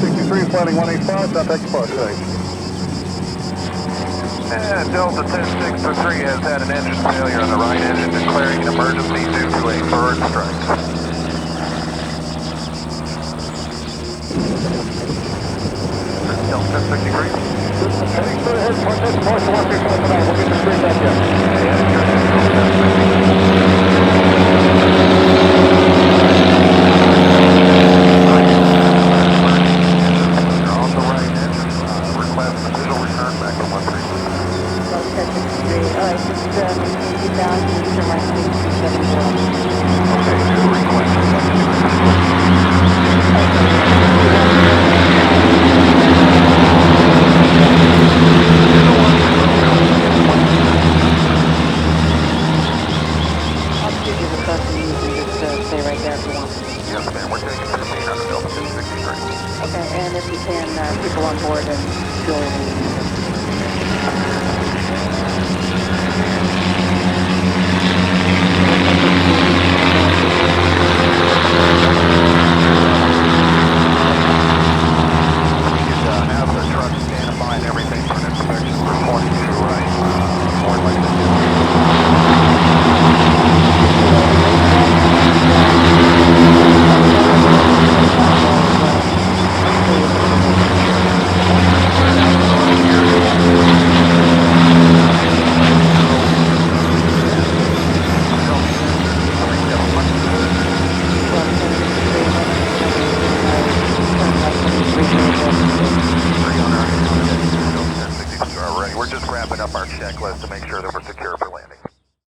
1063 flighting 185, contact departure site. And Delta 10623 has had an engine failure on the right engine, declaring an emergency due to a bird strike. Delta 1063. Heading straight ahead, contact departure 1379, we'll get the screen back in. People on board and fuel.